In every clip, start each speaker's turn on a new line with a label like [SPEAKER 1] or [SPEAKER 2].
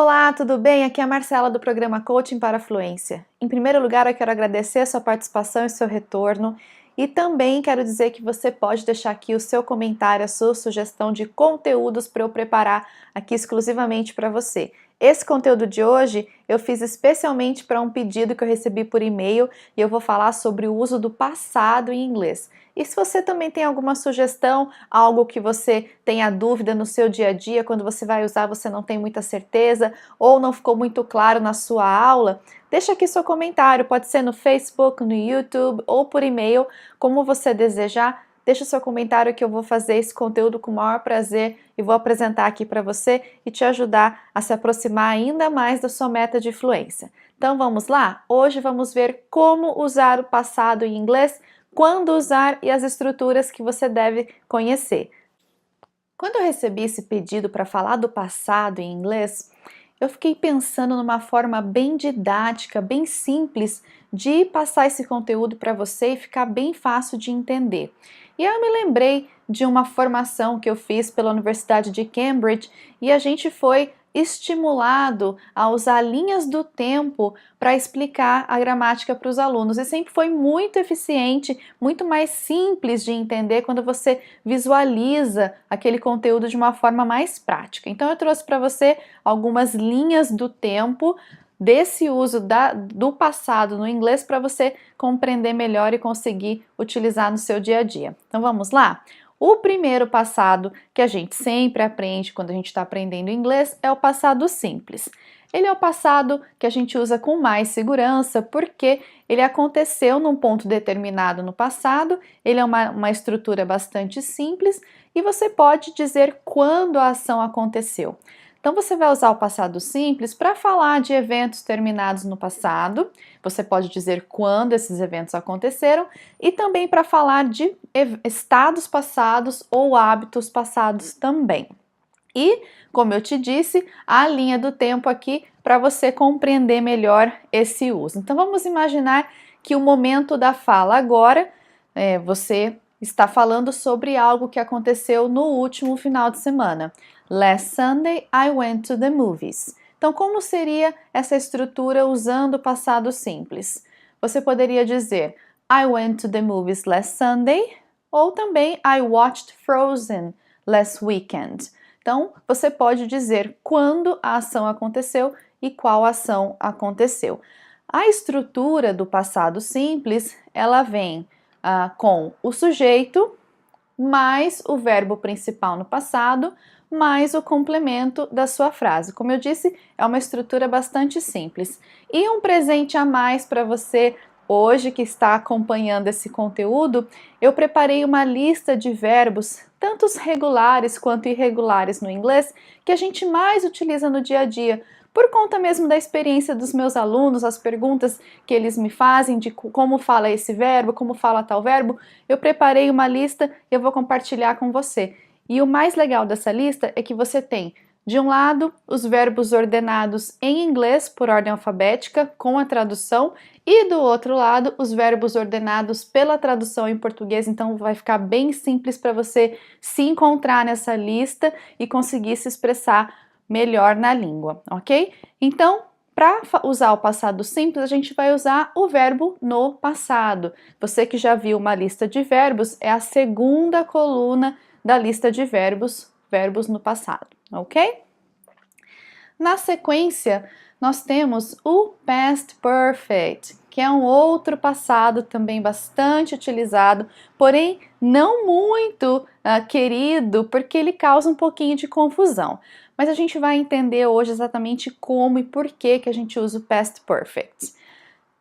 [SPEAKER 1] Olá, tudo bem? Aqui é a Marcela do programa Coaching para a Fluência. Em primeiro lugar, eu quero agradecer a sua participação e seu retorno e também quero dizer que você pode deixar aqui o seu comentário, a sua sugestão de conteúdos para eu preparar aqui exclusivamente para você. Esse conteúdo de hoje eu fiz especialmente para um pedido que eu recebi por e-mail e eu vou falar sobre o uso do passado em inglês. E se você também tem alguma sugestão, algo que você tenha dúvida no seu dia a dia, quando você vai usar você não tem muita certeza ou não ficou muito claro na sua aula, deixa aqui seu comentário, pode ser no Facebook, no YouTube ou por e-mail, como você desejar. Deixa o seu comentário que eu vou fazer esse conteúdo com o maior prazer e vou apresentar aqui para você e te ajudar a se aproximar ainda mais da sua meta de fluência. Então vamos lá? Hoje vamos ver como usar o passado em inglês, quando usar e as estruturas que você deve conhecer. Quando eu recebi esse pedido para falar do passado em inglês, eu fiquei pensando numa forma bem didática, bem simples de passar esse conteúdo para você e ficar bem fácil de entender. E aí eu me lembrei de uma formação que eu fiz pela Universidade de Cambridge e a gente foi estimulado a usar linhas do tempo para explicar a gramática para os alunos. E sempre foi muito eficiente, muito mais simples de entender quando você visualiza aquele conteúdo de uma forma mais prática. Então eu trouxe para você algumas linhas do tempo desse uso do passado no inglês para você compreender melhor e conseguir utilizar no seu dia a dia. Então vamos lá? O primeiro passado que a gente sempre aprende quando a gente está aprendendo inglês é o passado simples. Ele é o passado que a gente usa com mais segurança porque ele aconteceu num ponto determinado no passado, ele é uma estrutura bastante simples e você pode dizer quando a ação aconteceu. Então você vai usar o passado simples para falar de eventos terminados no passado, você pode dizer quando esses eventos aconteceram e também para falar de estados passados ou hábitos passados também. E, como eu te disse, a linha do tempo aqui para você compreender melhor esse uso. Então vamos imaginar que o momento da fala agora, você está falando sobre algo que aconteceu no último final de semana. Last Sunday I went to the movies. Então, como seria essa estrutura usando o passado simples? Você poderia dizer I went to the movies last Sunday ou também I watched Frozen last weekend. Então, você pode dizer quando a ação aconteceu e qual ação aconteceu. A estrutura do passado simples, ela vem com o sujeito, mais o verbo principal no passado, mais o complemento da sua frase. Como eu disse, é uma estrutura bastante simples. E um presente a mais para você hoje que está acompanhando esse conteúdo, eu preparei uma lista de verbos, tanto os regulares quanto irregulares no inglês, que a gente mais utiliza no dia a dia, por conta mesmo da experiência dos meus alunos, as perguntas que eles me fazem de como fala esse verbo, como fala tal verbo, eu preparei uma lista e eu vou compartilhar com você. E o mais legal dessa lista é que você tem, de um lado, os verbos ordenados em inglês por ordem alfabética, com a tradução, e do outro lado, os verbos ordenados pela tradução em português, então vai ficar bem simples para você se encontrar nessa lista e conseguir se expressar melhor na língua, ok? Então, para usar o passado simples, a gente vai usar o verbo no passado. Você que já viu uma lista de verbos, é a segunda coluna da lista de verbos, verbos no passado, ok? Na sequência, nós temos o past perfect, que é um outro passado também bastante utilizado, porém não muito querido, porque ele causa um pouquinho de confusão. Mas a gente vai entender hoje exatamente como e por que a gente usa o past perfect.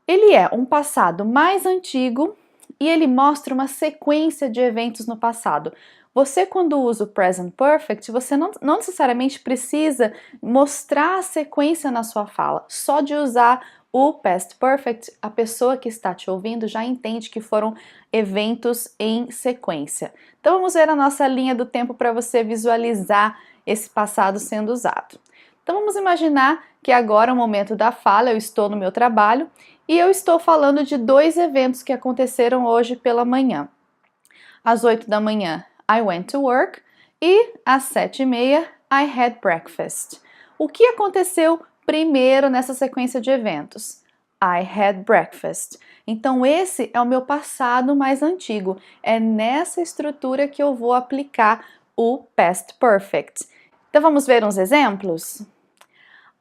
[SPEAKER 1] Ele é um passado mais antigo e ele mostra uma sequência de eventos no passado. Você, quando usa o present perfect, você não necessariamente precisa mostrar a sequência na sua fala. Só de usar o past perfect, a pessoa que está te ouvindo já entende que foram eventos em sequência. Então vamos ver a nossa linha do tempo para você visualizar esse passado sendo usado. Então vamos imaginar que agora é o momento da fala, eu estou no meu trabalho e eu estou falando de dois eventos que aconteceram hoje pela manhã. Às 8 da manhã, I went to work e às 7h30, I had breakfast. O que aconteceu primeiro nessa sequência de eventos? I had breakfast. Então, esse é o meu passado mais antigo. É nessa estrutura que eu vou aplicar o past perfect. Então, vamos ver uns exemplos?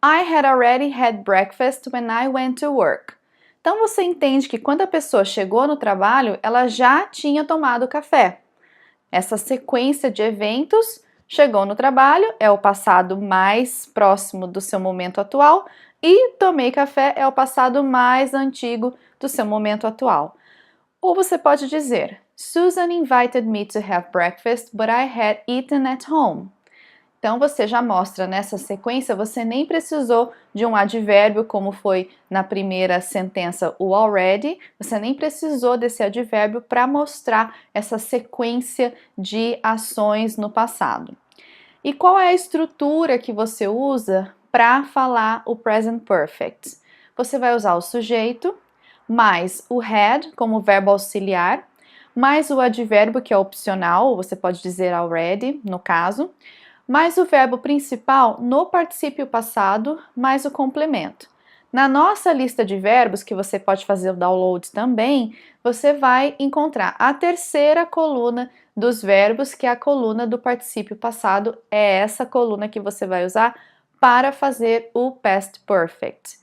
[SPEAKER 1] I had already had breakfast when I went to work. Então, você entende que quando a pessoa chegou no trabalho, ela já tinha tomado café. Essa sequência de eventos, chegou no trabalho, é o passado mais próximo do seu momento atual, e tomei café é o passado mais antigo do seu momento atual. Ou você pode dizer, Susan invited me to have breakfast, but I had eaten at home. Então, você já mostra nessa sequência, você nem precisou de um advérbio, como foi na primeira sentença o already, você nem precisou desse advérbio para mostrar essa sequência de ações no passado. E qual é a estrutura que você usa para falar o present perfect? Você vai usar o sujeito, mais o had como verbo auxiliar, mais o advérbio que é opcional, você pode dizer already, no caso, mais o verbo principal no particípio passado, mais o complemento. Na nossa lista de verbos, que você pode fazer o download também, você vai encontrar a terceira coluna dos verbos, que é a coluna do particípio passado, é essa coluna que você vai usar para fazer o past perfect.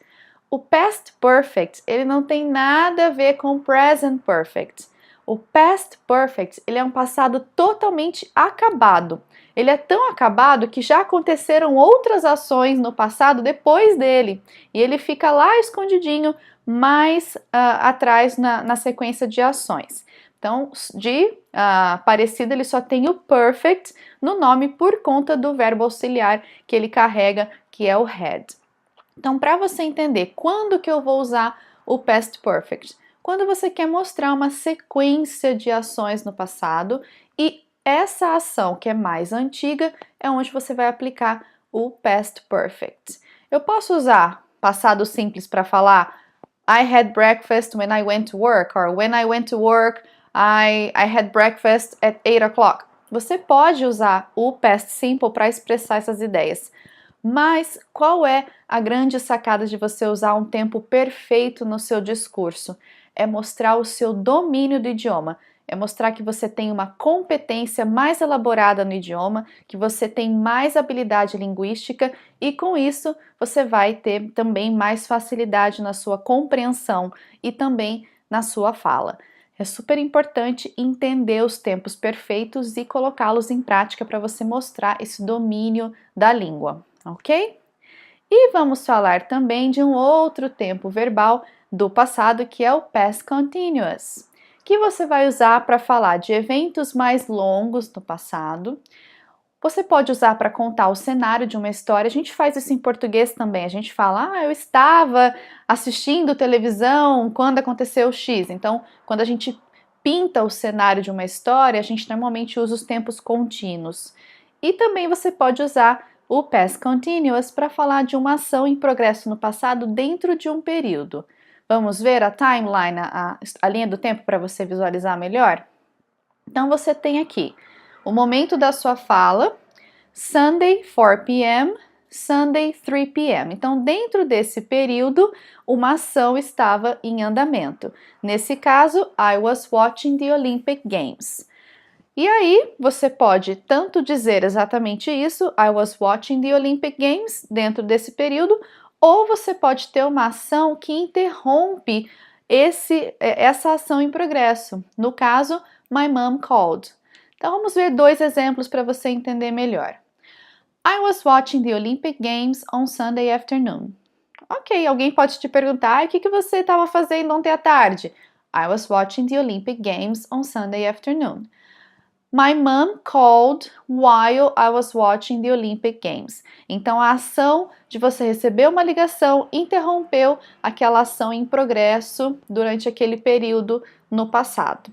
[SPEAKER 1] O past perfect, ele não tem nada a ver com o present perfect. O past perfect, ele é um passado totalmente acabado. Ele é tão acabado que já aconteceram outras ações no passado depois dele. E ele fica lá escondidinho, mais atrás na sequência de ações. Então, de parecido, ele só tem o perfect no nome por conta do verbo auxiliar que ele carrega, que é o had. Então, para você entender quando que eu vou usar o past perfect, quando você quer mostrar uma sequência de ações no passado e essa ação que é mais antiga é onde você vai aplicar o past perfect. Eu posso usar passado simples para falar I had breakfast when I went to work, or when I went to work I had breakfast at 8 o'clock. Você pode usar o past simple para expressar essas ideias. Mas qual é a grande sacada de você usar um tempo perfeito no seu discurso? É mostrar o seu domínio do idioma, é mostrar que você tem uma competência mais elaborada no idioma, que você tem mais habilidade linguística e com isso você vai ter também mais facilidade na sua compreensão e também na sua fala. É super importante entender os tempos perfeitos e colocá-los em prática para você mostrar esse domínio da língua, ok? E vamos falar também de um outro tempo verbal do passado que é o past continuous, que você vai usar para falar de eventos mais longos no passado. Você pode usar para contar o cenário de uma história. A gente faz isso em português também. A gente fala, eu estava assistindo televisão quando aconteceu X. Então, quando a gente pinta o cenário de uma história, a gente normalmente usa os tempos contínuos. E também você pode usar o past continuous para falar de uma ação em progresso no passado dentro de um período. Vamos ver a timeline, a linha do tempo para você visualizar melhor? Então, você tem aqui o momento da sua fala, Sunday 4 p.m., Sunday 3 p.m. Então, dentro desse período, uma ação estava em andamento. Nesse caso, I was watching the Olympic Games. E aí, você pode tanto dizer exatamente isso, I was watching the Olympic Games, dentro desse período, ou você pode ter uma ação que interrompe essa ação em progresso. No caso, my mom called. Então, vamos ver dois exemplos para você entender melhor. I was watching the Olympic Games on Sunday afternoon. Ok, alguém pode te perguntar, o que você estava fazendo ontem à tarde? I was watching the Olympic Games on Sunday afternoon. My mom called while I was watching the Olympic Games. Então, a ação de você receber uma ligação interrompeu aquela ação em progresso durante aquele período no passado.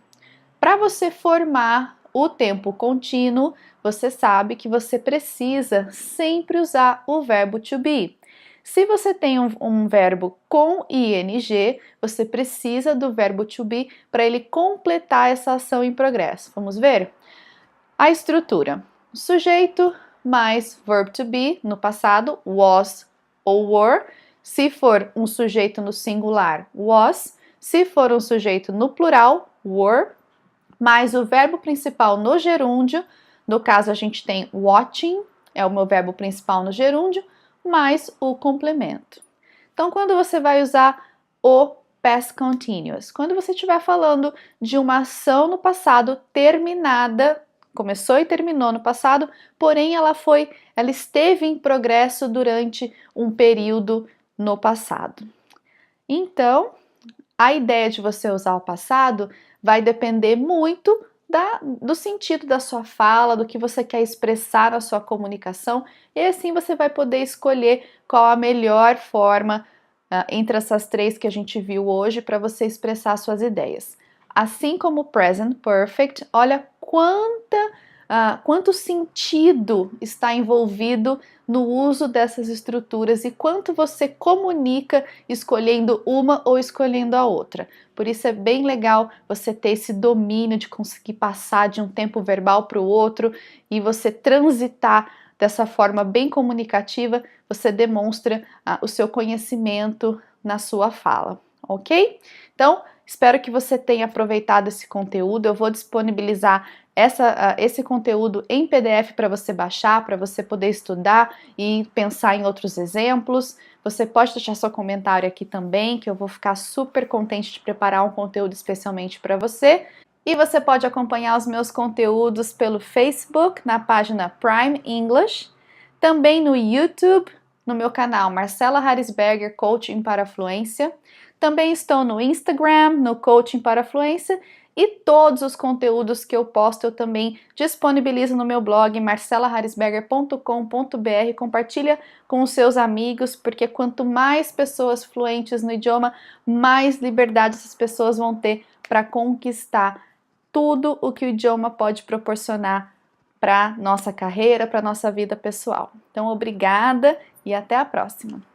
[SPEAKER 1] Para você formar o tempo contínuo, você sabe que você precisa sempre usar o verbo to be. Se você tem um verbo com ing, você precisa do verbo to be para ele completar essa ação em progresso. Vamos ver? A estrutura: sujeito mais verb to be no passado, was ou were. Se for um sujeito no singular, was. Se for um sujeito no plural, were. Mais o verbo principal no gerúndio, no caso a gente tem watching, é o meu verbo principal no gerúndio, mais o complemento. Então, quando você vai usar o past continuous? Quando você estiver falando de uma ação no passado terminada, começou e terminou no passado, porém ela esteve em progresso durante um período no passado. Então, a ideia de você usar o passado vai depender muito do sentido da sua fala, do que você quer expressar na sua comunicação, e assim você vai poder escolher qual a melhor forma entre essas três que a gente viu hoje para você expressar suas ideias. Assim como o present perfect, olha quanto sentido está envolvido no uso dessas estruturas e quanto você comunica escolhendo uma ou escolhendo a outra. Por isso é bem legal você ter esse domínio de conseguir passar de um tempo verbal para o outro e você transitar dessa forma bem comunicativa, você demonstra o seu conhecimento na sua fala, ok? Então, espero que você tenha aproveitado esse conteúdo. Eu vou disponibilizar esse conteúdo em PDF para você baixar, para você poder estudar e pensar em outros exemplos. Você pode deixar seu comentário aqui também, que eu vou ficar super contente de preparar um conteúdo especialmente para você. E você pode acompanhar os meus conteúdos pelo Facebook, na página Prime English, também no YouTube, no meu canal Marcela Harrisberger Coaching para Fluência. Também estou no Instagram, no Coaching para Fluência, e todos os conteúdos que eu posto eu também disponibilizo no meu blog marcelaharrisberger.com.br. Compartilha com os seus amigos, porque quanto mais pessoas fluentes no idioma, mais liberdade essas pessoas vão ter para conquistar tudo o que o idioma pode proporcionar para nossa carreira, para nossa vida pessoal. Então, obrigada e até a próxima!